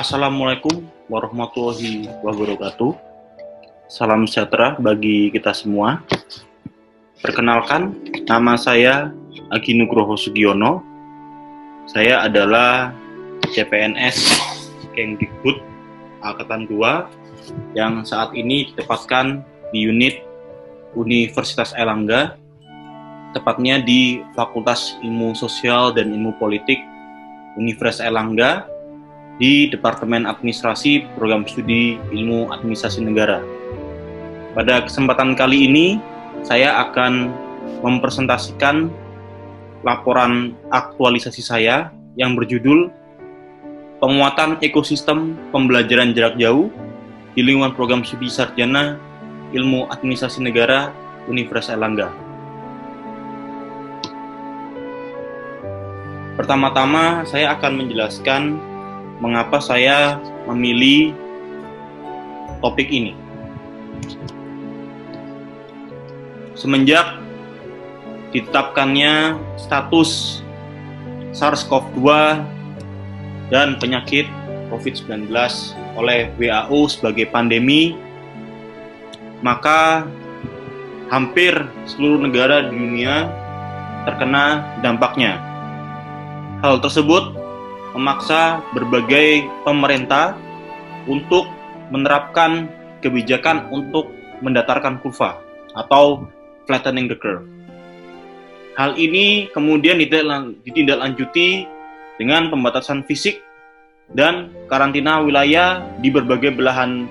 Assalamualaikum warahmatullahi wabarakatuh. Salam sejahtera bagi kita semua. Perkenalkan, nama saya Agi Nugroho Sugiono. Saya adalah CPNS Kemdikbud Angkatan 2 yang saat ini ditempatkan di unit Universitas Airlangga, tepatnya di Fakultas Ilmu Sosial dan Ilmu Politik Universitas Airlangga di Departemen Administrasi Program Studi Ilmu Administrasi Negara. Pada kesempatan kali ini, saya akan mempresentasikan laporan aktualisasi saya yang berjudul Penguatan Ekosistem Pembelajaran Jarak Jauh di Lingkungan Program Studi Sarjana Ilmu Administrasi Negara Universitas Airlangga. Pertama-tama, saya akan menjelaskan mengapa saya memilih topik ini. Semenjak ditetapkannya status SARS-CoV-2 dan penyakit COVID-19 oleh WHO sebagai pandemi, maka hampir seluruh negara di dunia terkena dampaknya. Hal tersebut memaksa berbagai pemerintah untuk menerapkan kebijakan untuk mendatarkan kurva atau flattening the curve. Hal ini kemudian ditindaklanjuti dengan pembatasan fisik dan karantina wilayah di berbagai belahan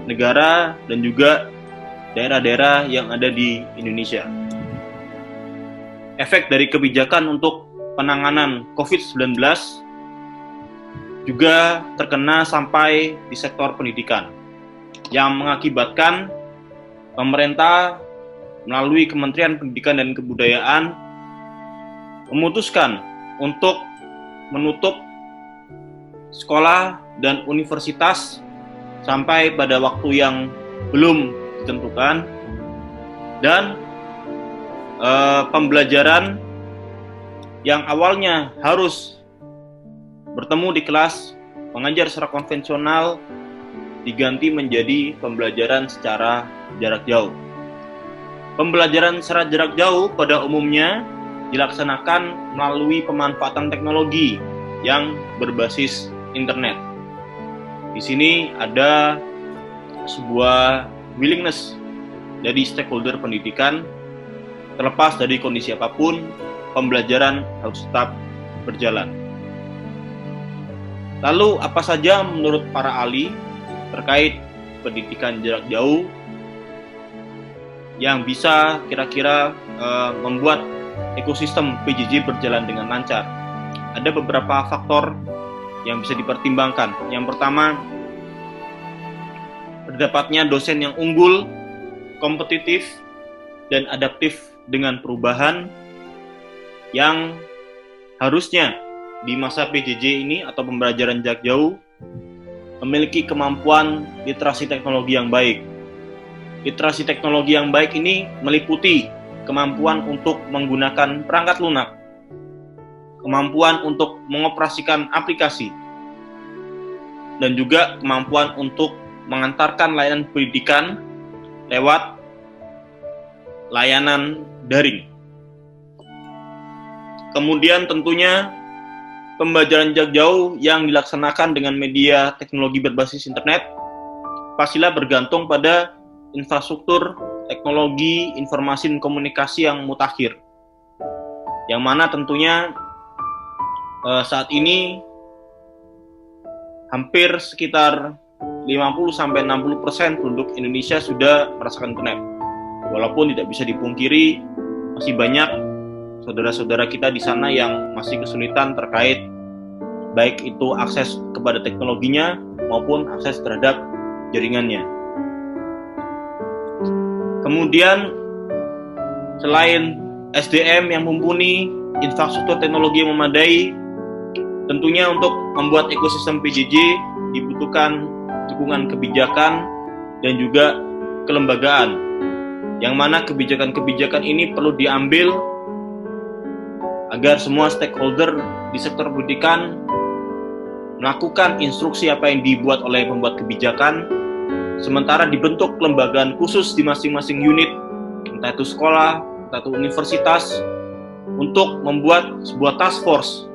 negara dan juga daerah-daerah yang ada di Indonesia. Efek dari kebijakan untuk penanganan COVID-19 juga terkena sampai di sektor pendidikan, yang mengakibatkan pemerintah melalui Kementerian Pendidikan dan Kebudayaan memutuskan untuk menutup sekolah dan universitas sampai pada waktu yang belum ditentukan, dan pembelajaran yang awalnya harus bertemu di kelas mengajar secara konvensional diganti menjadi pembelajaran secara jarak jauh. Pembelajaran secara jarak jauh pada umumnya dilaksanakan melalui pemanfaatan teknologi yang berbasis internet. Di sini ada sebuah willingness dari stakeholder pendidikan, terlepas dari kondisi apapun, pembelajaran harus tetap berjalan. Lalu apa saja menurut para ahli terkait pendidikan jarak jauh yang bisa kira-kira membuat ekosistem PJJ berjalan dengan lancar? Ada beberapa faktor yang bisa dipertimbangkan. Yang pertama, terdapatnya dosen yang unggul, kompetitif, dan adaptif dengan perubahan yang harusnya di masa PJJ ini atau pembelajaran jarak jauh memiliki kemampuan literasi teknologi yang baik. Literasi teknologi yang baik ini meliputi kemampuan untuk menggunakan perangkat lunak, kemampuan untuk mengoperasikan aplikasi, dan juga kemampuan untuk mengantarkan layanan pendidikan lewat layanan daring. Kemudian tentunya pembelajaran jarak jauh yang dilaksanakan dengan media teknologi berbasis internet pastilah bergantung pada infrastruktur teknologi informasi dan komunikasi yang mutakhir, yang mana tentunya saat ini hampir sekitar 50-60% penduduk Indonesia sudah merasakan internet. Walaupun tidak bisa dipungkiri, masih banyak saudara-saudara kita di sana yang masih kesulitan terkait baik itu akses kepada teknologinya maupun akses terhadap jaringannya. Kemudian selain SDM yang mumpuni, infrastruktur teknologi yang memadai, tentunya untuk membuat ekosistem PJJ dibutuhkan dukungan kebijakan dan juga kelembagaan, yang mana kebijakan-kebijakan ini perlu diambil agar semua stakeholder di sektor pendidikan melakukan instruksi apa yang dibuat oleh pembuat kebijakan, sementara dibentuk kelembagaan khusus di masing-masing unit, entah itu sekolah, entah itu universitas, untuk membuat sebuah task force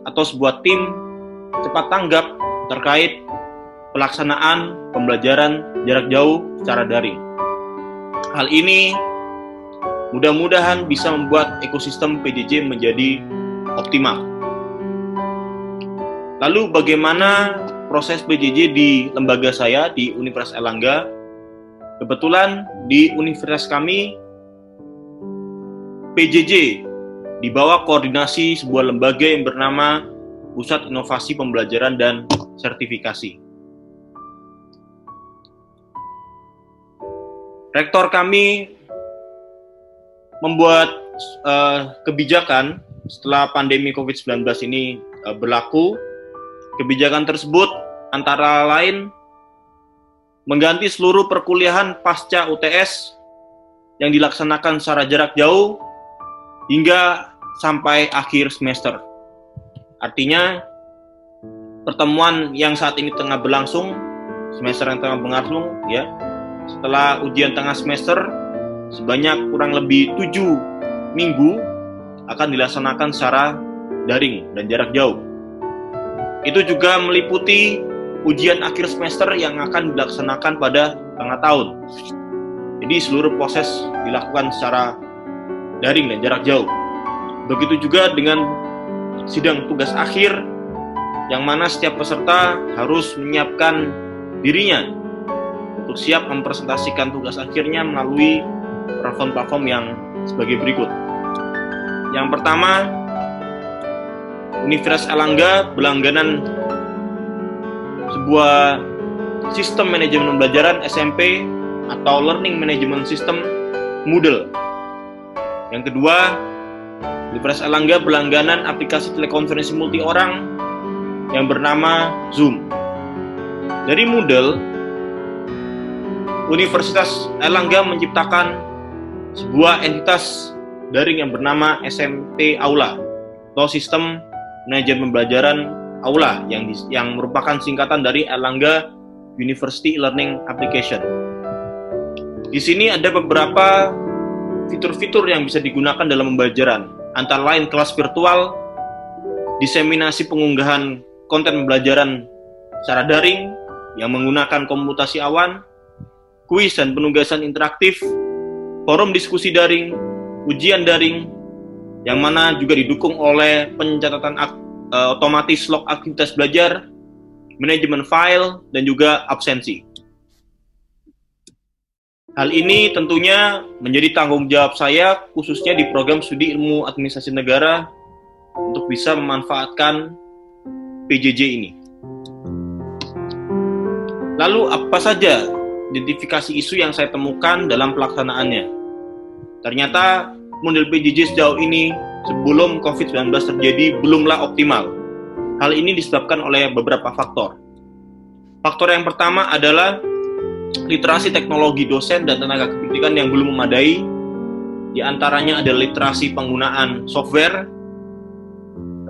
atau sebuah tim cepat tanggap terkait pelaksanaan pembelajaran jarak jauh secara daring. Hal ini mudah-mudahan bisa membuat ekosistem PJJ menjadi optimal. Lalu bagaimana proses PJJ di lembaga saya di Universitas Airlangga? Kebetulan di universitas kami PJJ di bawah koordinasi sebuah lembaga yang bernama Pusat Inovasi Pembelajaran dan Sertifikasi. Rektor kami membuat kebijakan setelah pandemi COVID-19 ini berlaku. Kebijakan tersebut antara lain mengganti seluruh perkuliahan pasca UTS yang dilaksanakan secara jarak jauh hingga sampai akhir semester. Artinya pertemuan yang saat ini tengah berlangsung, semester yang tengah berlangsung ya, setelah ujian tengah semester sebanyak kurang lebih 7 minggu akan dilaksanakan secara daring dan jarak jauh. Itu juga meliputi ujian akhir semester yang akan dilaksanakan pada tengah tahun. Jadi seluruh proses dilakukan secara daring dan jarak jauh. Begitu juga dengan sidang tugas akhir yang mana setiap peserta harus menyiapkan dirinya untuk siap mempresentasikan tugas akhirnya melalui platform-platform yang sebagai berikut. Yang pertama, Universitas Airlangga berlangganan sebuah sistem manajemen pembelajaran SMP atau Learning Management System Moodle. Yang kedua, Universitas Airlangga berlangganan aplikasi telekonferensi multi orang yang bernama Zoom. Dari Moodle, Universitas Airlangga menciptakan sebuah entitas daring yang bernama SMT Aula atau Sistem Manajemen Pembelajaran Aula yang merupakan singkatan dari Airlangga University Learning Application. Di sini ada beberapa fitur-fitur yang bisa digunakan dalam pembelajaran, antara lain kelas virtual, diseminasi pengunggahan konten pembelajaran secara daring yang menggunakan komputasi awan, kuis dan penugasan interaktif, forum diskusi daring, ujian daring, yang mana juga didukung oleh pencatatan otomatis log aktivitas belajar, manajemen file, dan juga absensi. Hal ini tentunya menjadi tanggung jawab saya khususnya di program studi ilmu administrasi negara untuk bisa memanfaatkan PJJ ini. Lalu apa saja identifikasi isu yang saya temukan dalam pelaksanaannya? Ternyata model PJJ sejauh ini sebelum COVID-19 terjadi belumlah optimal. Hal ini disebabkan oleh beberapa faktor. Faktor yang pertama adalah literasi teknologi dosen dan tenaga kependidikan yang belum memadai. Di antaranya ada literasi penggunaan software,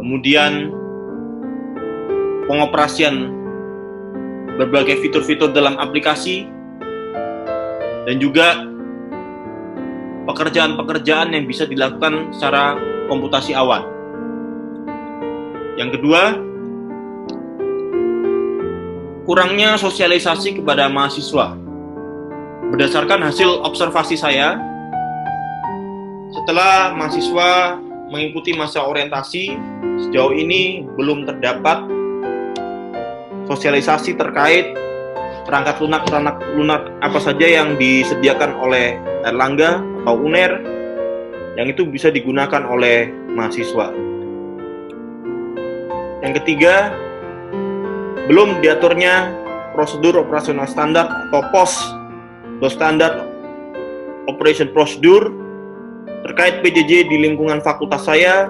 kemudian pengoperasian berbagai fitur-fitur dalam aplikasi, dan juga pekerjaan-pekerjaan yang bisa dilakukan secara komputasi awan. Yang kedua, kurangnya sosialisasi kepada mahasiswa. Berdasarkan hasil observasi saya, setelah mahasiswa mengikuti masa orientasi, sejauh ini belum terdapat sosialisasi terkait perangkat lunak apa saja yang disediakan oleh Airlangga atau UNER yang itu bisa digunakan oleh mahasiswa. Yang ketiga, belum diaturnya prosedur operasional standar atau POS atau Standard Operation Procedure terkait PJJ di lingkungan fakultas saya,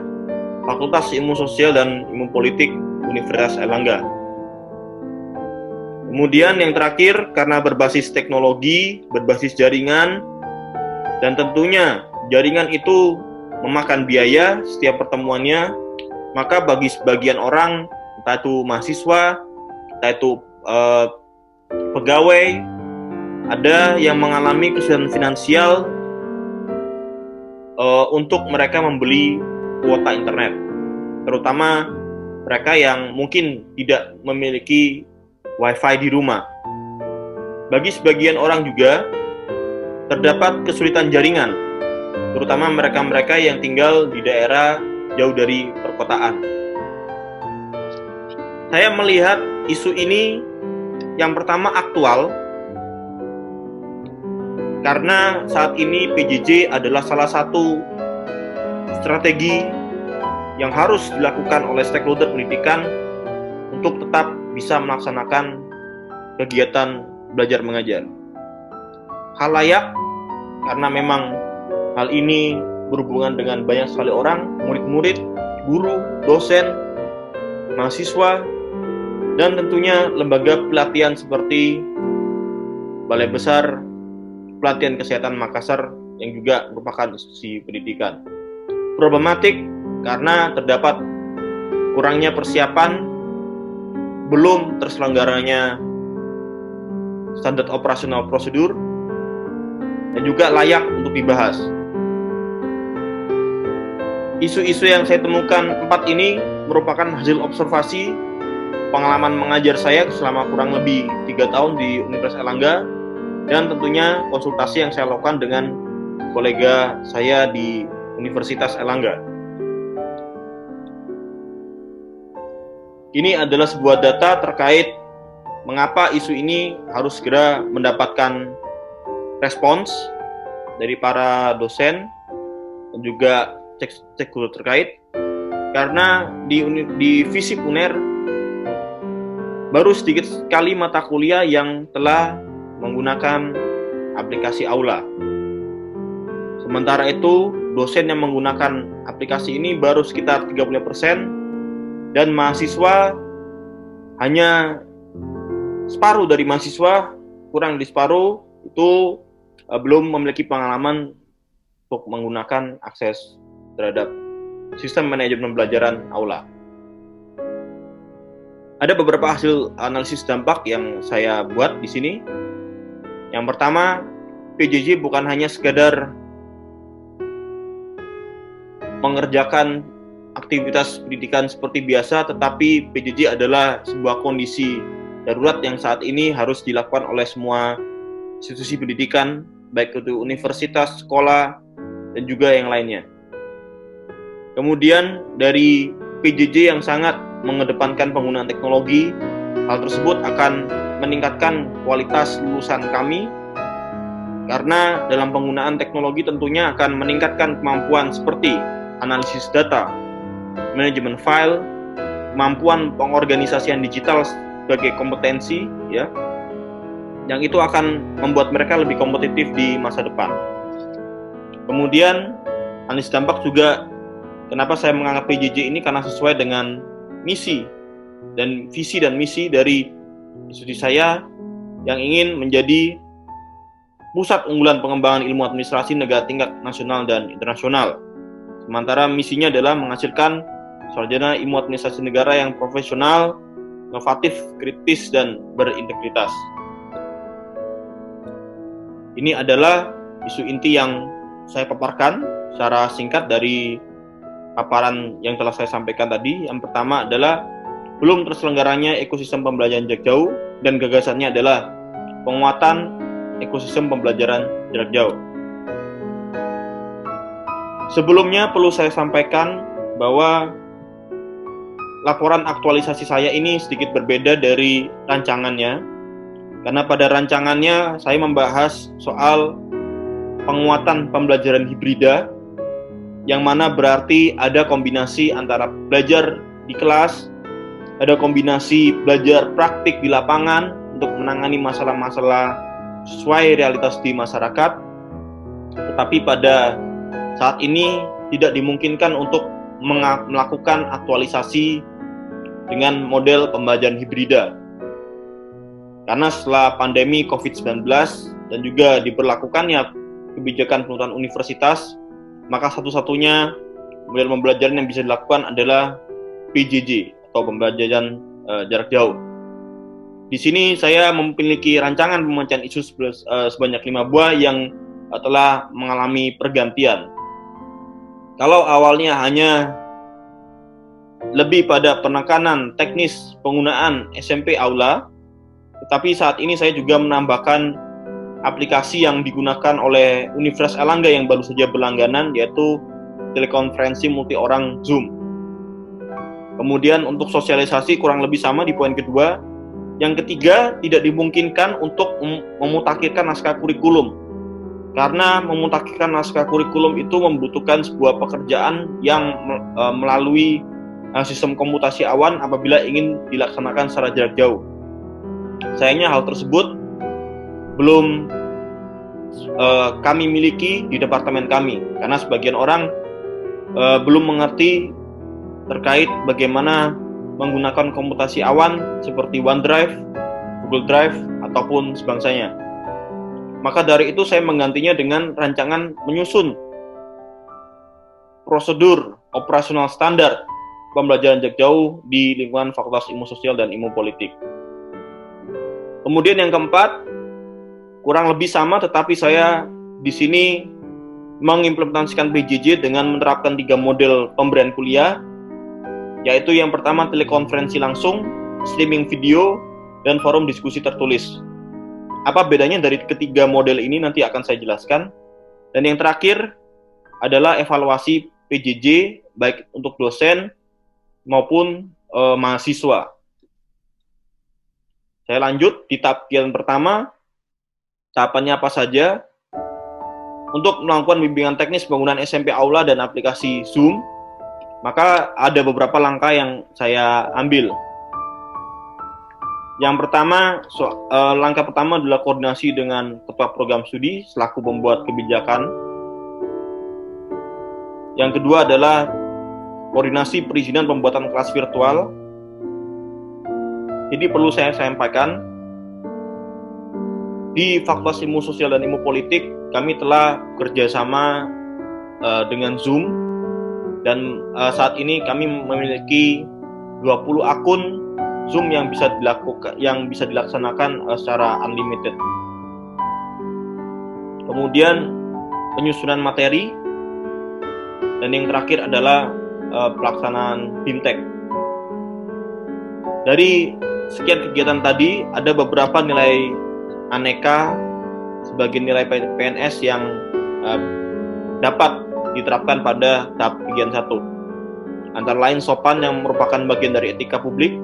Fakultas Ilmu Sosial dan Ilmu Politik Universitas Airlangga. Kemudian yang terakhir, karena berbasis teknologi, berbasis jaringan, dan tentunya jaringan itu memakan biaya setiap pertemuannya, maka bagi sebagian orang entah itu mahasiswa, entah itu pegawai, ada yang mengalami kesulitan finansial untuk mereka membeli kuota internet, terutama mereka yang mungkin tidak memiliki wifi di rumah. Bagi sebagian orang juga terdapat kesulitan jaringan, terutama mereka-mereka yang tinggal di daerah jauh dari perkotaan. Saya melihat isu ini yang pertama aktual karena saat ini PJJ adalah salah satu strategi yang harus dilakukan oleh stakeholder pendidikan untuk tetap bisa melaksanakan kegiatan belajar mengajar. Hal layak karena memang hal ini berhubungan dengan banyak sekali orang, murid-murid, guru, dosen, mahasiswa, dan tentunya lembaga pelatihan seperti Balai Besar Pelatihan Kesehatan Makassar yang juga merupakan institusi pendidikan. Problematik karena terdapat kurangnya persiapan, belum terselenggaranya standar operasional prosedur, dan juga layak untuk dibahas. Isu-isu yang saya temukan 4 ini merupakan hasil observasi pengalaman mengajar saya selama kurang lebih 3 tahun di Universitas Airlangga, dan tentunya konsultasi yang saya lakukan dengan kolega saya di Universitas Airlangga. Ini adalah sebuah data terkait mengapa isu ini harus segera mendapatkan respons dari para dosen dan juga stakeholder terkait, karena di FISIP UNER baru sedikit sekali mata kuliah yang telah menggunakan aplikasi Aula. Sementara itu, dosen yang menggunakan aplikasi ini baru sekitar 35%, dan mahasiswa hanya separuh dari mahasiswa, kurang dari separuh, itu belum memiliki pengalaman untuk menggunakan akses terhadap sistem manajemen pembelajaran Aula. Ada beberapa hasil analisis dampak yang saya buat di sini. Yang pertama, PJJ bukan hanya sekadar mengerjakan aktivitas pendidikan seperti biasa, tetapi PJJ adalah sebuah kondisi darurat yang saat ini harus dilakukan oleh semua institusi pendidikan, baik itu universitas, sekolah, dan juga yang lainnya. Kemudian dari PJJ yang sangat mengedepankan penggunaan teknologi, hal tersebut akan meningkatkan kualitas lulusan kami, karena dalam penggunaan teknologi tentunya akan meningkatkan kemampuan seperti analisis data, manajemen file, kemampuan pengorganisasian digital sebagai kompetensi, ya, yang itu akan membuat mereka lebih kompetitif di masa depan. Kemudian analisis dampak juga, kenapa saya menganggap PJJ ini, karena sesuai dengan misi dan visi dan misi dari institusi saya yang ingin menjadi pusat unggulan pengembangan ilmu administrasi negara tingkat nasional dan internasional. Sementara misinya adalah menghasilkan sarjana ilmu administrasi negara yang profesional, inovatif, kritis, dan berintegritas. Ini adalah isu inti yang saya paparkan secara singkat dari paparan yang telah saya sampaikan tadi. Yang pertama adalah belum terselenggaranya ekosistem pembelajaran jarak jauh, dan gagasannya adalah penguatan ekosistem pembelajaran jarak jauh. Sebelumnya perlu saya sampaikan bahwa laporan aktualisasi saya ini sedikit berbeda dari rancangannya, karena pada rancangannya saya membahas soal penguatan pembelajaran hibrida, yang mana berarti ada kombinasi antara belajar di kelas, ada kombinasi belajar praktik di lapangan untuk menangani masalah-masalah sesuai realitas di masyarakat. Tetapi pada saat ini tidak dimungkinkan untuk melakukan aktualisasi dengan model pembelajaran hibrida, karena setelah pandemi COVID-19 dan juga diberlakukannya kebijakan penutupan universitas, maka satu-satunya model pembelajaran yang bisa dilakukan adalah PJJ atau pembelajaran jarak jauh. Di sini saya memiliki rancangan pemecahan isu sebanyak 5 buah yang telah mengalami pergantian. Kalau awalnya hanya lebih pada penekanan teknis penggunaan SMP Aula, tetapi saat ini saya juga menambahkan aplikasi yang digunakan oleh Universitas Airlangga yang baru saja berlangganan, yaitu telekonferensi multi orang Zoom. Kemudian untuk sosialisasi kurang lebih sama di poin kedua. Yang ketiga, tidak dimungkinkan untuk memutakhirkan naskah kurikulum. Karena memutakhirkan naskah kurikulum itu membutuhkan sebuah pekerjaan yang melalui sistem komputasi awan apabila ingin dilaksanakan secara jarak jauh. Sayangnya hal tersebut belum kami miliki di departemen kami, karena sebagian orang belum mengerti terkait bagaimana menggunakan komputasi awan seperti OneDrive, Google Drive, ataupun sebangsanya. Maka dari itu saya menggantinya dengan rancangan menyusun prosedur operasional standar pembelajaran jarak jauh di lingkungan Fakultas Ilmu Sosial dan Ilmu Politik. Kemudian yang keempat, kurang lebih sama, tetapi saya di sini mengimplementasikan PJJ dengan menerapkan 3 model pemberian kuliah, yaitu yang pertama telekonferensi langsung, streaming video, dan forum diskusi tertulis. Apa bedanya dari ketiga model ini nanti akan saya jelaskan. Dan yang terakhir adalah evaluasi PJJ baik untuk dosen maupun mahasiswa. Saya lanjut di tahap yang pertama. Tahapannya apa saja? Untuk melakukan bimbingan teknis penggunaan SMP Aula dan aplikasi Zoom, maka ada beberapa langkah yang saya ambil. Yang pertama, langkah pertama adalah koordinasi dengan ketua program studi selaku pembuat kebijakan. Yang kedua adalah koordinasi perizinan pembuatan kelas virtual. Jadi perlu saya sampaikan, di Fakultas Ilmu Sosial dan Ilmu Politik kami telah bekerjasama dengan Zoom. Dan saat ini kami memiliki 20 akun Zoom yang bisa dilaksanakan secara unlimited. Kemudian penyusunan materi, dan yang terakhir adalah pelaksanaan BIMTEK. Dari sekian kegiatan tadi, ada beberapa nilai aneka sebagai nilai PNS yang dapat diterapkan pada tahap bagian 1. Antara lain sopan yang merupakan bagian dari etika publik,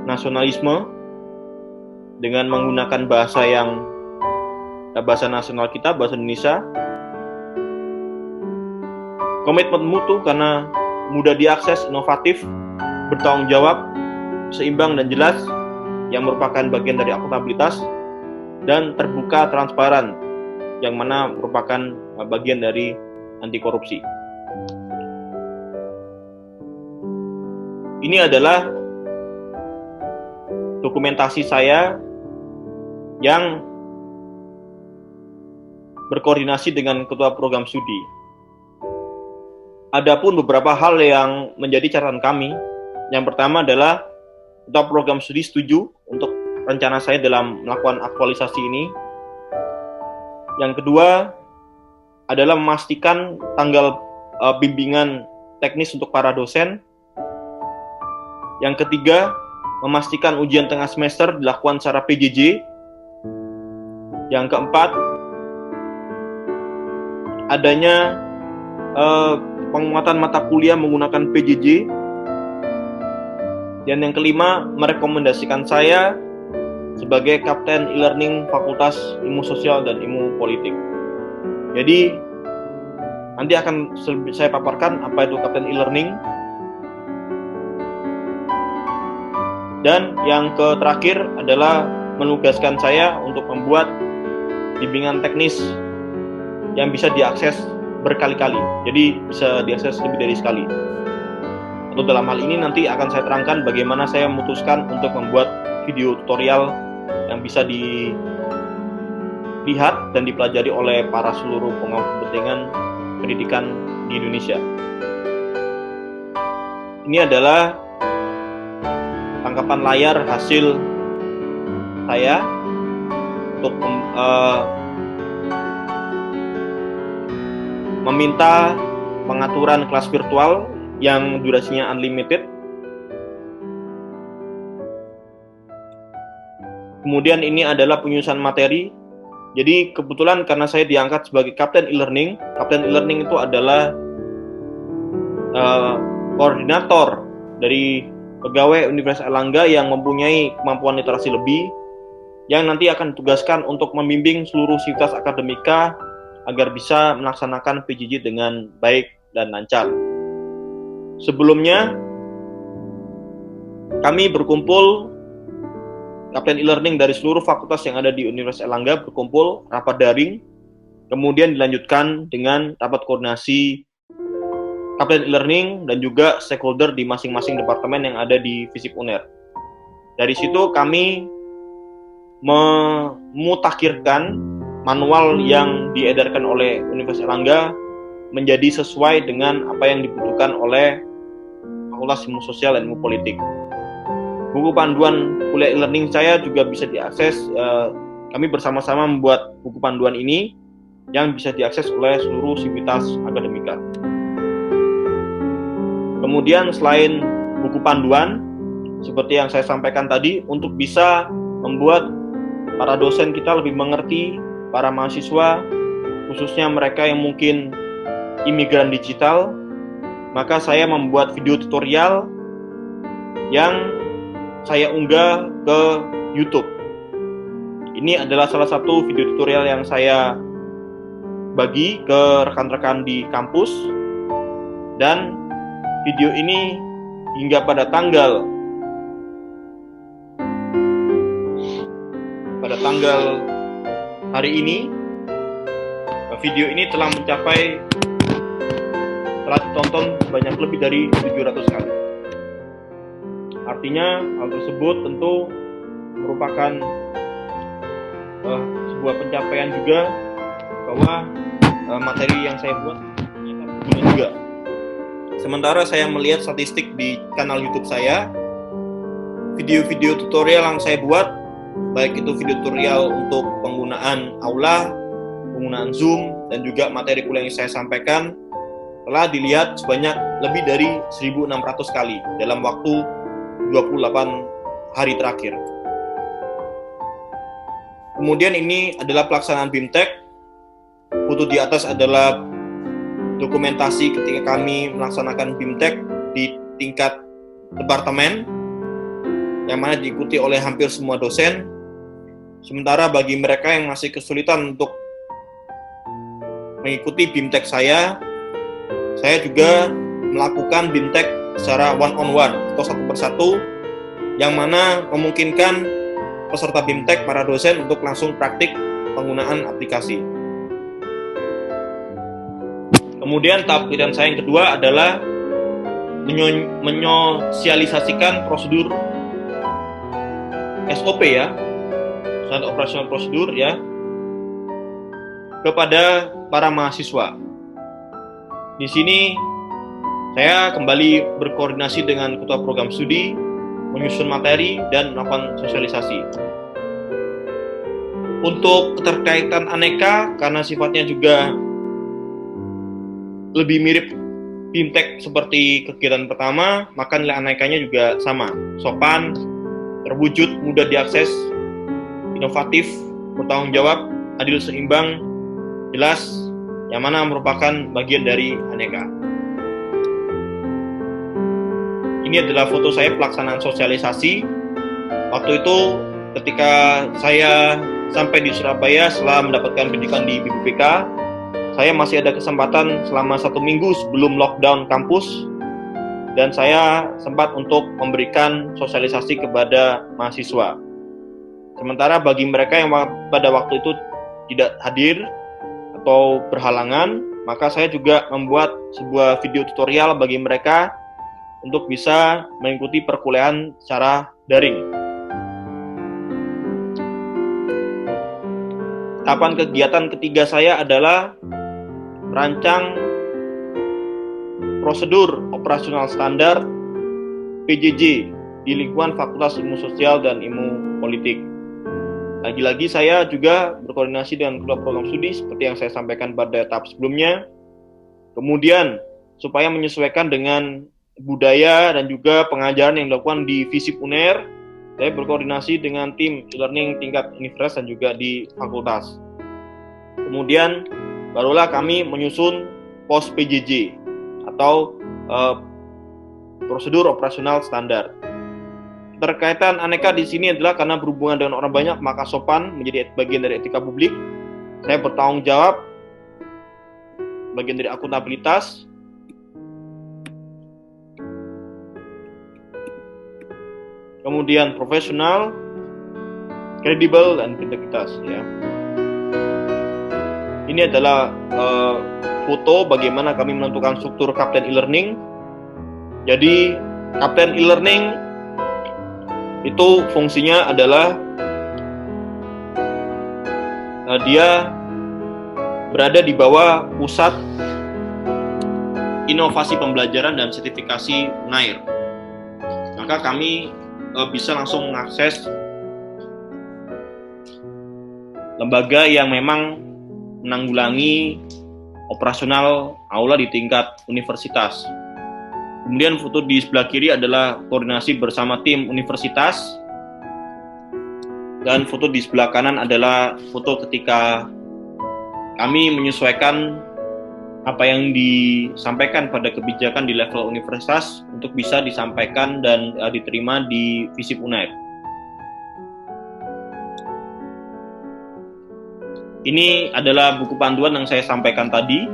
nasionalisme dengan menggunakan bahasa nasional kita, bahasa Indonesia, komitmen mutu karena mudah diakses, inovatif, bertanggung jawab, seimbang dan jelas yang merupakan bagian dari akuntabilitas, dan terbuka, transparan yang mana merupakan bagian dari anti korupsi. Ini adalah dokumentasi saya yang berkoordinasi dengan ketua program studi. Adapun beberapa hal yang menjadi catatan kami. Yang pertama adalah ketua program studi setuju untuk rencana saya dalam melakukan aktualisasi ini. Yang kedua adalah memastikan tanggal bimbingan teknis untuk para dosen. Yang ketiga, memastikan ujian tengah semester dilakukan secara PJJ. Yang keempat, adanya penguatan mata kuliah menggunakan PJJ. Dan yang kelima, merekomendasikan saya sebagai Kapten e-learning Fakultas Ilmu Sosial dan Ilmu Politik. Jadi nanti akan saya paparkan apa itu Kapten e-learning. Dan yang terakhir adalah menugaskan saya untuk membuat bimbingan teknis yang bisa diakses berkali-kali. Jadi bisa diakses lebih dari sekali. Atau dalam hal ini nanti akan saya terangkan bagaimana saya memutuskan untuk membuat video tutorial yang bisa dilihat dan dipelajari oleh para seluruh pemangku kepentingan pendidikan di Indonesia. Ini adalah tangkapan layar hasil saya untuk meminta pengaturan kelas virtual yang durasinya unlimited. Kemudian ini adalah penyusunan materi. Jadi kebetulan karena saya diangkat sebagai Kapten e-learning. Kapten e-learning itu adalah koordinator dari pegawai Universitas Airlangga yang mempunyai kemampuan literasi lebih, yang nanti akan ditugaskan untuk membimbing seluruh sivitas akademika agar bisa melaksanakan PJJ dengan baik dan lancar. Sebelumnya, kami berkumpul, Kapten e-learning dari seluruh fakultas yang ada di Universitas Airlangga berkumpul rapat daring, kemudian dilanjutkan dengan rapat koordinasi Kapten e-learning dan juga stakeholder di masing-masing departemen yang ada di FISIP UNER. Dari situ kami memutakhirkan manual yang diedarkan oleh Universitas Airlangga menjadi sesuai dengan apa yang dibutuhkan oleh Fakultas Ilmu Sosial dan Ilmu Politik. Buku panduan kuliah e-learning saya juga bisa diakses. Kami bersama-sama membuat buku panduan ini yang bisa diakses oleh seluruh sivitas akademika. Kemudian selain buku panduan, seperti yang saya sampaikan tadi, untuk bisa membuat para dosen kita lebih mengerti para mahasiswa, khususnya mereka yang mungkin imigran digital, maka saya membuat video tutorial yang saya unggah ke YouTube. Ini adalah salah satu video tutorial yang saya bagi ke rekan-rekan di kampus, dan video ini hingga pada tanggal hari ini, video ini telah ditonton sebanyak lebih dari 700 kali. Artinya hal tersebut tentu merupakan sebuah pencapaian juga bahwa materi yang saya buat ternyata berguna juga. Sementara saya melihat statistik di kanal YouTube saya, video-video tutorial yang saya buat, baik itu video tutorial untuk penggunaan Aula, penggunaan Zoom, dan juga materi kuliah yang saya sampaikan, telah dilihat sebanyak lebih dari 1.600 kali dalam waktu 28 hari terakhir. Kemudian ini adalah pelaksanaan BIMTEK. Foto di atas adalah dokumentasi ketika kami melaksanakan BIMTEK di tingkat departemen, yang mana diikuti oleh hampir semua dosen. Sementara bagi mereka yang masih kesulitan untuk mengikuti BIMTEK saya juga melakukan BIMTEK secara one-on-one atau satu persatu, yang mana memungkinkan peserta BIMTEK, para dosen, untuk langsung praktik penggunaan aplikasi. Kemudian tahap pilihan saya yang kedua adalah menyosialisasikan prosedur SOP ya, standar operasional prosedur ya, kepada para mahasiswa. Di sini saya kembali berkoordinasi dengan ketua program studi, menyusun materi dan melakukan sosialisasi. Untuk keterkaitan aneka, karena sifatnya juga lebih mirip BIMTEK seperti kegiatan pertama, maka nilai anekanya juga sama, sopan, terwujud, mudah diakses, inovatif, bertanggung jawab, adil, seimbang, jelas, yang mana merupakan bagian dari aneka. Ini adalah foto saya pelaksanaan sosialisasi. Waktu itu ketika saya sampai di Surabaya setelah mendapatkan pendidikan di BPPK, saya masih ada kesempatan selama 1 minggu sebelum lockdown kampus, dan saya sempat untuk memberikan sosialisasi kepada mahasiswa. Sementara bagi mereka yang pada waktu itu tidak hadir atau berhalangan, maka saya juga membuat sebuah video tutorial bagi mereka untuk bisa mengikuti perkuliahan secara daring. Tahapan kegiatan ketiga saya adalah merancang prosedur operasional standar PJJ di lingkungan Fakultas Ilmu Sosial dan Ilmu Politik. Lagi-lagi saya juga berkoordinasi dengan ketua program studi seperti yang saya sampaikan pada tahap sebelumnya. Kemudian, supaya menyesuaikan dengan budaya dan juga pengajaran yang dilakukan di FISIP UNER, saya berkoordinasi dengan tim e-learning tingkat universitas dan juga di fakultas. Kemudian, barulah kami menyusun POS PJJ atau prosedur operasional standar. Terkaitan aneka di sini adalah karena berhubungan dengan orang banyak, maka sopan menjadi bagian dari etika publik. Saya bertanggung jawab bagian dari akuntabilitas. Kemudian profesional, kredibel, dan integritas. Ya. Ini adalah foto bagaimana kami menentukan struktur Kapten e-learning. Jadi Kapten e-learning itu fungsinya adalah dia berada di bawah pusat inovasi pembelajaran dan sertifikasi UNAIR. Maka kami bisa langsung mengakses lembaga yang memang menanggulangi operasional aula di tingkat universitas. Kemudian foto di sebelah kiri adalah koordinasi bersama tim universitas. Dan foto di sebelah kanan adalah foto ketika kami menyesuaikan apa yang disampaikan pada kebijakan di level universitas untuk bisa disampaikan dan diterima di FISIP UNER. Ini adalah buku panduan yang saya sampaikan tadi.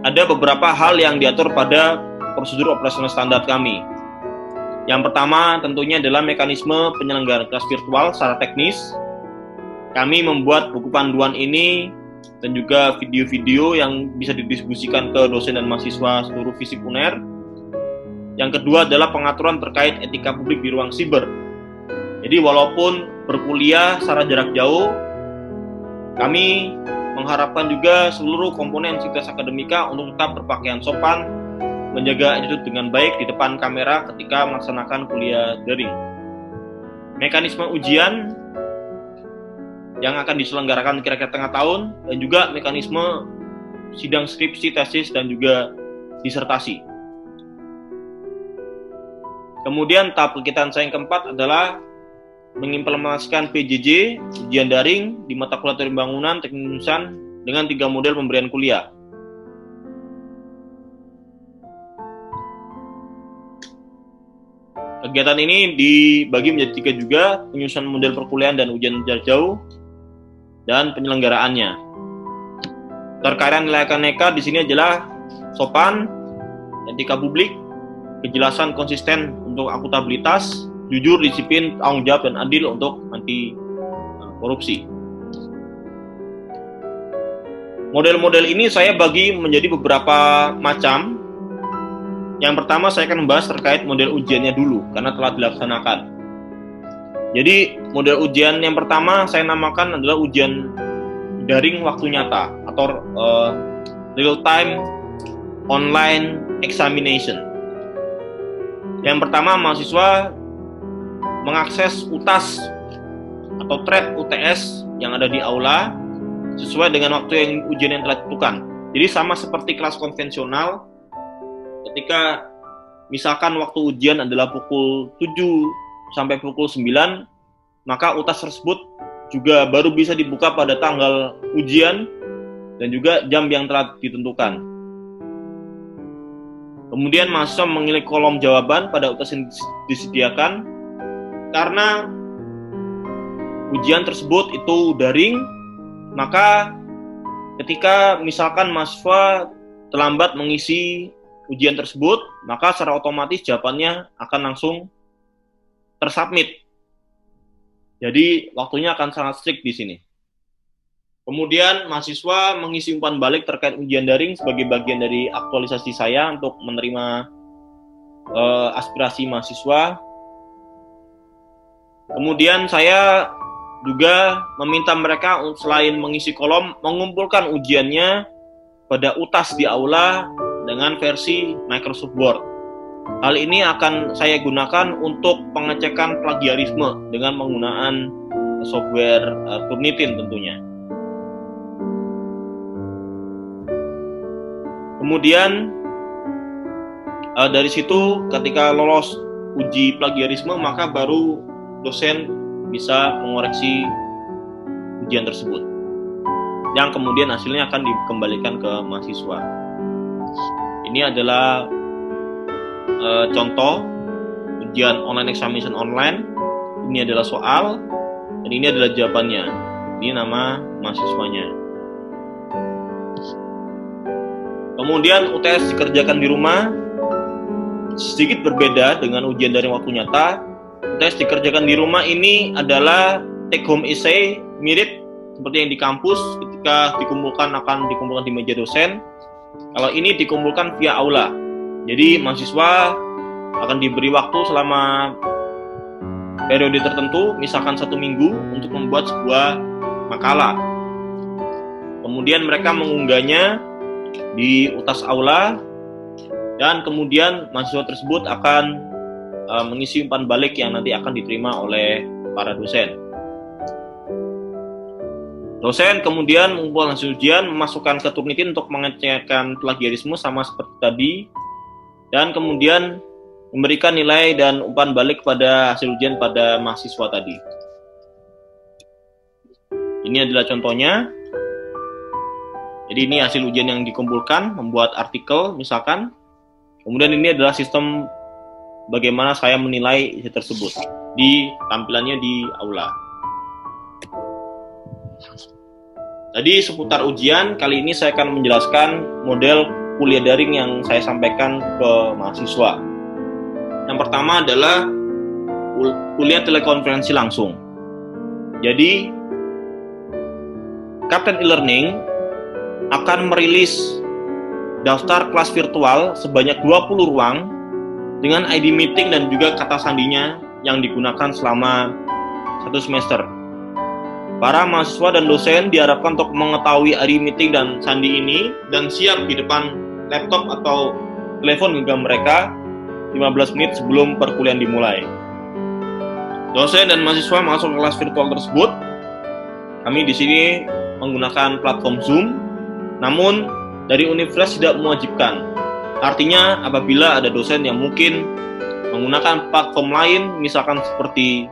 Ada beberapa hal yang diatur pada prosedur operasional standar kami. Yang pertama tentunya adalah mekanisme penyelenggaraan kelas virtual secara teknis. Kami membuat buku panduan ini dan juga video-video yang bisa didistribusikan ke dosen dan mahasiswa seluruh FISIP UNER. Yang kedua adalah pengaturan terkait etika publik di ruang siber. Jadi walaupun berkuliah secara jarak jauh, kami mengharapkan juga seluruh komponen sivitas akademika untuk tetap berpakaian sopan, menjaga attitude dengan baik di depan kamera ketika melaksanakan kuliah daring. Mekanisme ujian yang akan diselenggarakan kira-kira tengah tahun, dan juga mekanisme sidang skripsi, tesis, dan juga disertasi. Kemudian tahap kegiatan saya yang keempat adalah mengimplementasikan PJJ, ujian daring di mata kuliah teori bangunan, teknik jurusan dengan 3 model pemberian kuliah. Kegiatan ini dibagi menjadi 3 juga, penyusunan model perkuliahan dan ujian jarak jauh, dan penyelenggaraannya. Terkait nilai aneka di sini adalah sopan, etika publik, kejelasan konsisten untuk akuntabilitas, jujur, disiplin, tanggung jawab, dan adil untuk anti korupsi. Model-model ini saya bagi menjadi beberapa macam. Yang pertama saya akan membahas terkait model ujiannya dulu, karena telah dilaksanakan. Jadi model ujian yang pertama saya namakan adalah ujian daring waktu nyata atau real-time online examination. Yang pertama, mahasiswa mengakses UTAS atau thread UTS yang ada di aula sesuai dengan waktu yang ujian yang telah ditentukan. Jadi sama seperti kelas konvensional, ketika misalkan waktu ujian adalah pukul 7 sampai pukul 9, maka UTAS tersebut juga baru bisa dibuka pada tanggal ujian dan juga jam yang telah ditentukan. Kemudian mahasiswa memilih kolom jawaban pada UTAS yang disediakan. Karena ujian tersebut itu daring, maka ketika misalkan mahasiswa terlambat mengisi ujian tersebut, maka secara otomatis jawabannya akan langsung tersubmit. Jadi waktunya akan sangat strict di sini. Kemudian mahasiswa mengisi umpan balik terkait ujian daring sebagai bagian dari aktualisasi saya untuk menerima aspirasi mahasiswa. Kemudian saya juga meminta mereka selain mengisi kolom, mengumpulkan ujiannya pada UTAS di aula dengan versi Microsoft Word. Hal ini akan saya gunakan untuk pengecekan plagiarisme dengan penggunaan software Turnitin tentunya. Kemudian dari situ ketika lolos uji plagiarisme maka baru dosen bisa mengoreksi ujian tersebut, yang kemudian hasilnya akan dikembalikan ke mahasiswa. Ini adalah contoh ujian online examination online. Ini adalah soal dan ini adalah jawabannya. Ini nama mahasiswanya. Kemudian UTS dikerjakan di rumah, sedikit berbeda dengan ujian dari waktu nyata. UTS dikerjakan di rumah ini adalah take home essay, mirip seperti yang di kampus ketika akan dikumpulkan di meja dosen. Kalau ini dikumpulkan via aula. Jadi mahasiswa akan diberi waktu selama periode tertentu, misalkan 1 minggu, untuk membuat sebuah makalah. Kemudian mereka mengunggahnya di UTAS aula, dan kemudian mahasiswa tersebut akan mengisi umpan balik yang nanti akan diterima oleh para dosen. Dosen kemudian mengumpulkan hasil ujian, memasukkan ke Turnitin untuk mengecekkan plagiarisme sama seperti tadi, dan kemudian memberikan nilai dan umpan balik pada hasil ujian pada mahasiswa tadi. Ini adalah contohnya. Jadi ini hasil ujian yang dikumpulkan, membuat artikel misalkan. Kemudian ini adalah sistem bagaimana saya menilai isi tersebut di tampilannya di aula. Tadi seputar ujian, kali ini saya akan menjelaskan model kuliah daring yang saya sampaikan ke mahasiswa. Yang pertama adalah kuliah telekonferensi langsung. Jadi, Kapten e-learning akan merilis daftar kelas virtual sebanyak 20 ruang dengan ID meeting dan juga kata sandinya yang digunakan selama 1 semester. Para mahasiswa dan dosen diharapkan untuk mengetahui ID meeting dan sandi ini dan siap di depan laptop atau telepon genggam mereka 15 menit sebelum perkuliahan dimulai. Dosen dan mahasiswa masuk ke kelas virtual tersebut. Kami di sini menggunakan platform Zoom, namun dari universitas tidak mewajibkan. Artinya apabila ada dosen yang mungkin menggunakan platform lain, misalkan seperti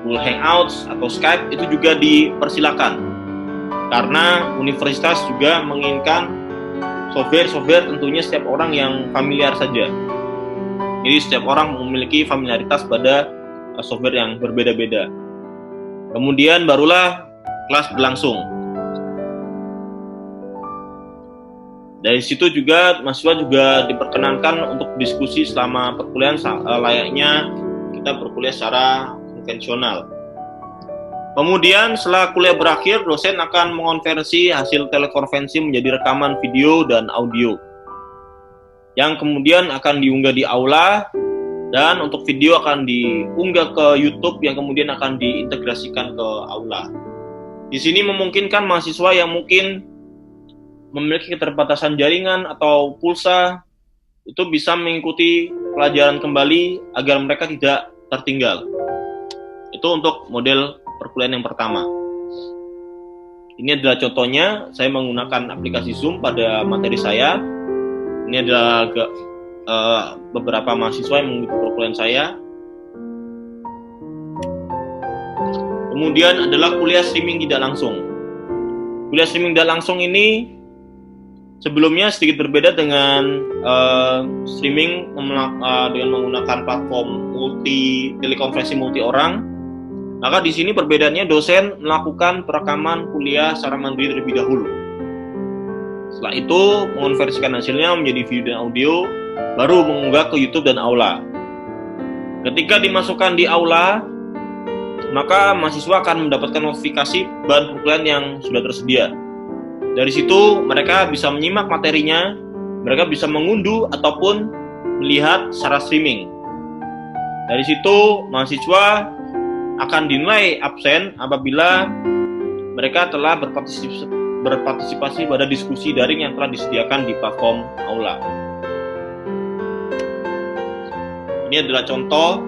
Google Hangouts atau Skype, itu juga dipersilakan. Karena universitas juga menginginkan software tentunya setiap orang yang familiar saja. Jadi setiap orang memiliki familiaritas pada software yang berbeda-beda. Kemudian barulah kelas berlangsung. Dari situ juga mahasiswa juga diperkenankan untuk diskusi selama perkuliahan layaknya kita berkuliah secara konvensional. Kemudian setelah kuliah berakhir, dosen akan mengonversi hasil telekonferensi menjadi rekaman video dan audio yang kemudian akan diunggah di aula, dan untuk video akan diunggah ke YouTube yang kemudian akan diintegrasikan ke aula. Di sini memungkinkan mahasiswa yang mungkin memiliki keterbatasan jaringan atau pulsa itu bisa mengikuti pelajaran kembali agar mereka tidak tertinggal. Itu untuk model perkuliahan yang pertama. Ini adalah contohnya, saya menggunakan aplikasi Zoom pada materi saya. Ini adalah beberapa mahasiswa yang mengikuti perkuliahan saya. Kemudian adalah kuliah streaming tidak langsung. Kuliah streaming tidak langsung ini sebelumnya sedikit berbeda dengan streaming dengan menggunakan platform telekonferensi multi orang. Maka di sini perbedaannya dosen melakukan perekaman kuliah secara mandiri terlebih dahulu. Setelah itu mengonversikan hasilnya menjadi video dan audio, baru mengunggah ke YouTube dan aula. Ketika dimasukkan di aula, maka mahasiswa akan mendapatkan notifikasi bahan perkuliahan yang sudah tersedia. Dari situ mereka bisa menyimak materinya, mereka bisa mengunduh ataupun melihat secara streaming. Dari situ mahasiswa akan dinilai absen apabila mereka telah berpartisipasi pada diskusi daring yang telah disediakan di platform aula. Ini adalah contoh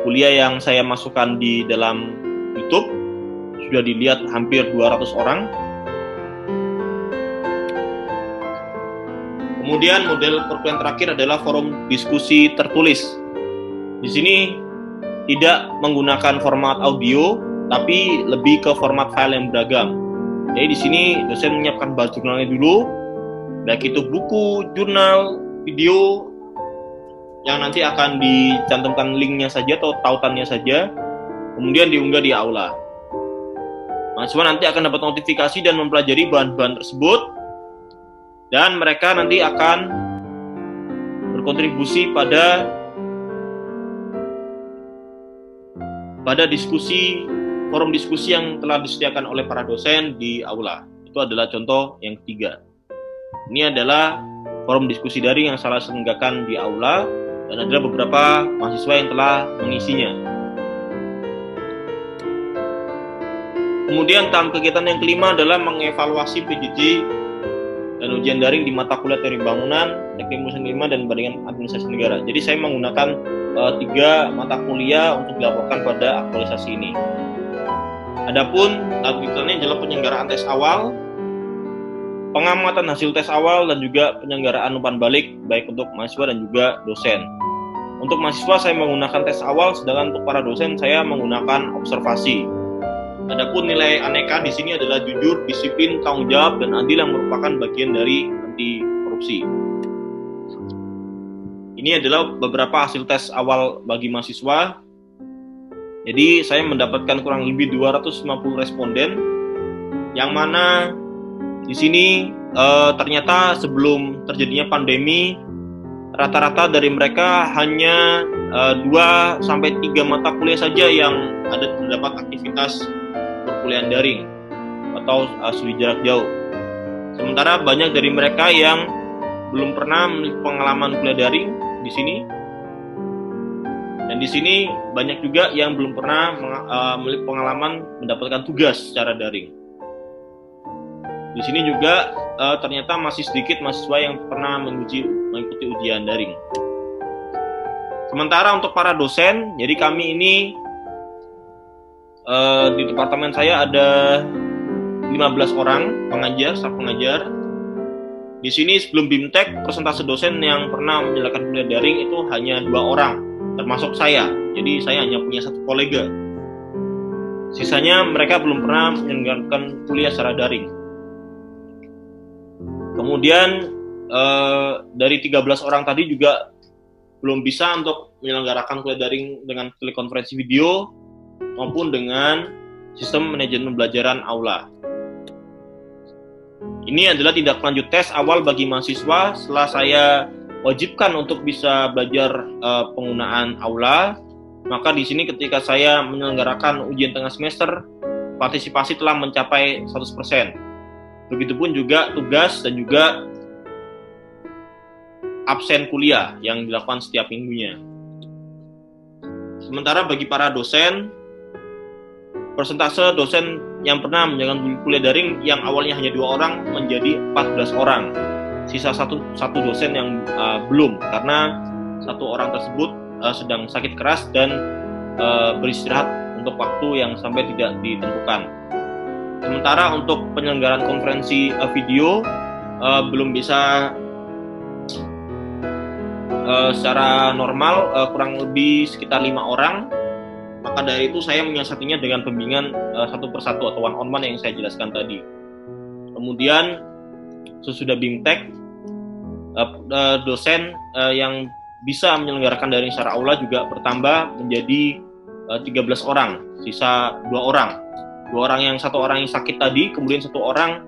kuliah yang saya masukkan di dalam YouTube. Sudah dilihat hampir 200 orang. Kemudian model perkuliahan terakhir adalah forum diskusi tertulis. Di sini tidak menggunakan format audio, tapi lebih ke format file yang beragam. Jadi di sini dosen menyiapkan bahan jurnalnya dulu, baik itu buku, jurnal, video, yang nanti akan dicantumkan linknya saja atau tautannya saja, kemudian diunggah di aula. Mahasiswa nanti akan dapat notifikasi dan mempelajari bahan-bahan tersebut, dan mereka nanti akan berkontribusi pada forum diskusi yang telah disediakan oleh para dosen di aula. Itu adalah contoh yang ketiga. Ini adalah forum diskusi daring yang saya selenggarakan di aula, dan ada beberapa mahasiswa yang telah mengisinya. Kemudian tahap kegiatan yang kelima adalah mengevaluasi PJJ dan ujian daring di mata kuliah teori bangunan, teknik mesin 5, dan bandingan administrasi negara. Jadi saya menggunakan 3 mata kuliah untuk dilaporkan pada aktualisasi ini. Adapun tahap kegiatannya adalah penyelenggaraan tes awal, pengamatan hasil tes awal, dan juga penyelenggaraan umpan balik baik untuk mahasiswa dan juga dosen. Untuk mahasiswa saya menggunakan tes awal, sedangkan untuk para dosen saya menggunakan observasi. Adapun nilai aneka di sini adalah jujur, disiplin, tanggung jawab, dan adil yang merupakan bagian dari anti korupsi. Ini adalah beberapa hasil tes awal bagi mahasiswa. Jadi saya mendapatkan kurang lebih 250 responden, yang mana di sini ternyata sebelum terjadinya pandemi, rata-rata dari mereka hanya 2-3 mata kuliah saja yang terdapat aktivitas perkuliahan daring atau studi jarak jauh. Sementara banyak dari mereka yang belum pernah memiliki pengalaman kuliah daring di sini. Dan di sini banyak juga yang belum pernah memiliki pengalaman mendapatkan tugas secara daring. Di sini juga ternyata masih sedikit mahasiswa yang pernah mengikuti ujian daring. Sementara untuk para dosen, jadi kami ini di departemen saya ada 15 orang staf pengajar. Di sini sebelum BIMTEK, persentase dosen yang pernah menjalankan kuliah daring itu hanya 2 orang, termasuk saya. Jadi saya hanya punya 1 kolega. Sisanya mereka belum pernah menjalankan kuliah secara daring. Kemudian dari 13 orang tadi juga belum bisa untuk menyelenggarakan kuliah daring dengan telekonferensi video maupun dengan sistem manajemen pembelajaran aula. Ini adalah tindak lanjut tes awal bagi mahasiswa setelah saya wajibkan untuk bisa belajar penggunaan aula. Maka di sini ketika saya menyelenggarakan ujian tengah semester, partisipasi telah mencapai 100%. Begitupun juga tugas dan juga absen kuliah yang dilakukan setiap minggunya. Sementara bagi para dosen, persentase dosen yang pernah menjalankan kuliah daring yang awalnya hanya 2 orang menjadi 14 orang. Sisa satu dosen yang belum, karena 1 orang tersebut sedang sakit keras dan beristirahat untuk waktu yang sampai tidak ditentukan. Sementara untuk penyelenggaraan konferensi video belum bisa secara normal, kurang lebih sekitar 5 orang. Maka dari itu saya menyiasatinya dengan pembimbingan satu persatu atau one-on-one yang saya jelaskan tadi. Kemudian sesudah BIMTEK, dosen yang bisa menyelenggarakan daring secara aula juga bertambah menjadi 13 orang, sisa 2 orang. 2 orang yang 1 orang yang sakit tadi, kemudian 1 orang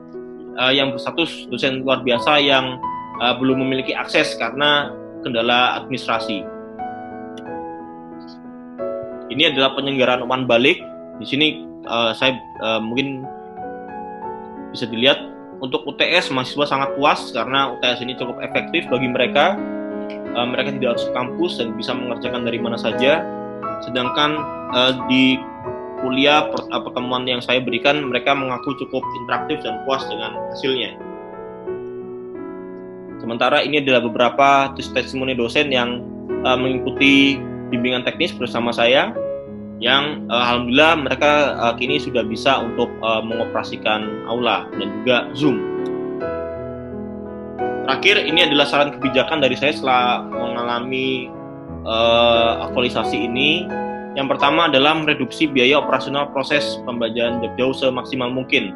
yang berstatus dosen luar biasa yang belum memiliki akses karena kendala administrasi. Ini adalah penyelenggaraan umpan balik. Di sini saya mungkin bisa dilihat untuk UTS mahasiswa sangat puas karena UTS ini cukup efektif bagi mereka. Mereka tidak harus ke kampus dan bisa mengerjakan dari mana saja. Sedangkan di kuliah pertemuan yang saya berikan, mereka mengaku cukup interaktif dan puas dengan hasilnya. Sementara ini adalah beberapa testimoni dosen yang mengikuti bimbingan teknis bersama saya, yang alhamdulillah mereka kini sudah bisa untuk mengoperasikan aula dan juga Zoom. Terakhir, ini adalah saran kebijakan dari saya setelah mengalami aktualisasi ini. Yang pertama adalah mereduksi biaya operasional proses pembelajaran jarak jauh semaksimal mungkin.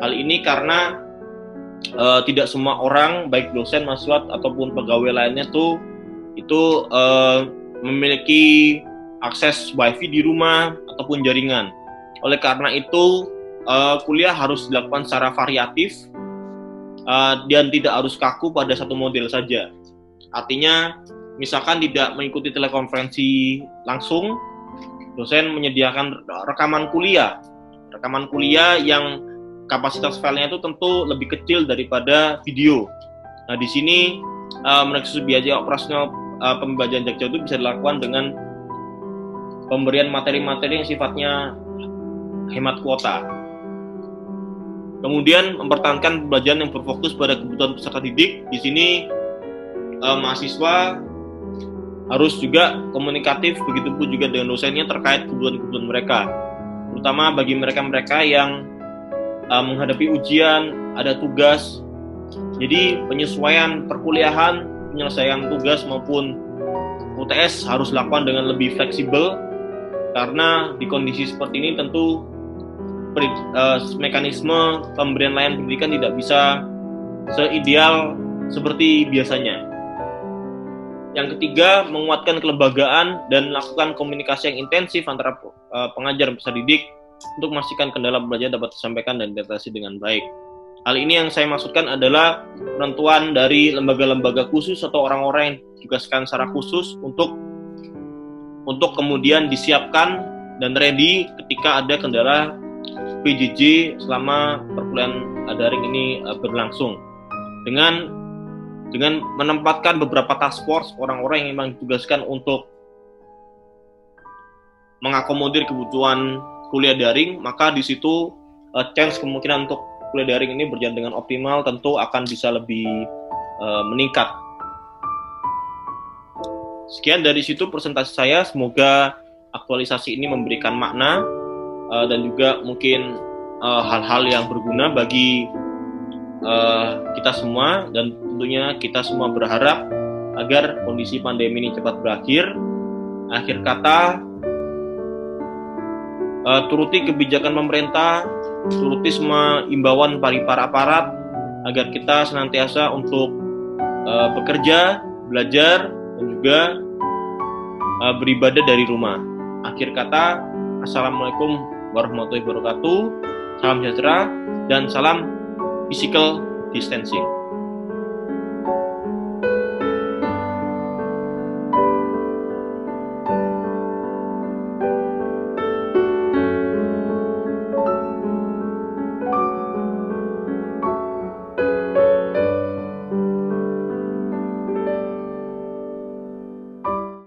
Hal ini karena tidak semua orang, baik dosen, mahasiswa ataupun pegawai lainnya itu memiliki akses wifi di rumah ataupun jaringan. Oleh karena itu, kuliah harus dilakukan secara variatif dan tidak harus kaku pada satu model saja. Artinya, misalkan tidak mengikuti telekonferensi langsung, dosen menyediakan rekaman kuliah yang kapasitas filenya itu tentu lebih kecil daripada video. Nah, di sini mereduksi biaya operasional pembelajaran jarak jauh itu bisa dilakukan dengan pemberian materi-materi yang sifatnya hemat kuota. Kemudian mempertahankan pembelajaran yang berfokus pada kebutuhan peserta didik. Di sini mahasiswa harus juga komunikatif, begitupun juga dengan dosennya terkait kebutuhan-kebutuhan mereka, terutama bagi mereka-mereka yang menghadapi ujian, ada tugas. Jadi penyesuaian perkuliahan, penyelesaian tugas maupun UTS harus dilakukan dengan lebih fleksibel, karena di kondisi seperti ini tentu mekanisme pemberian layanan pendidikan tidak bisa seideal seperti biasanya. Yang ketiga, menguatkan kelembagaan dan melakukan komunikasi yang intensif antara pengajar dan peserta didik untuk memastikan kendala belajar dapat disampaikan dan diatasi dengan baik. Hal ini yang saya maksudkan adalah penentuan dari lembaga-lembaga khusus atau orang-orang yang ditugaskan secara khusus untuk kemudian disiapkan dan ready ketika ada kendala PJJ selama perkuliahan daring ini berlangsung. Dengan menempatkan beberapa task force, orang-orang yang memang ditugaskan untuk mengakomodir kebutuhan kuliah daring, maka di situ chance kemungkinan untuk kuliah daring ini berjalan dengan optimal tentu akan bisa lebih meningkat. Sekian dari situ presentasi saya, semoga aktualisasi ini memberikan makna dan juga mungkin hal-hal yang berguna bagi kita semua, dan tentunya kita semua berharap agar kondisi pandemi ini cepat berakhir. Akhir kata, turuti kebijakan pemerintah, turuti semua imbauan dari para aparat agar kita senantiasa untuk bekerja, belajar, dan juga beribadah dari rumah. Akhir kata, Assalamualaikum warahmatullahi wabarakatuh, salam sejahtera, dan salam physical distancing.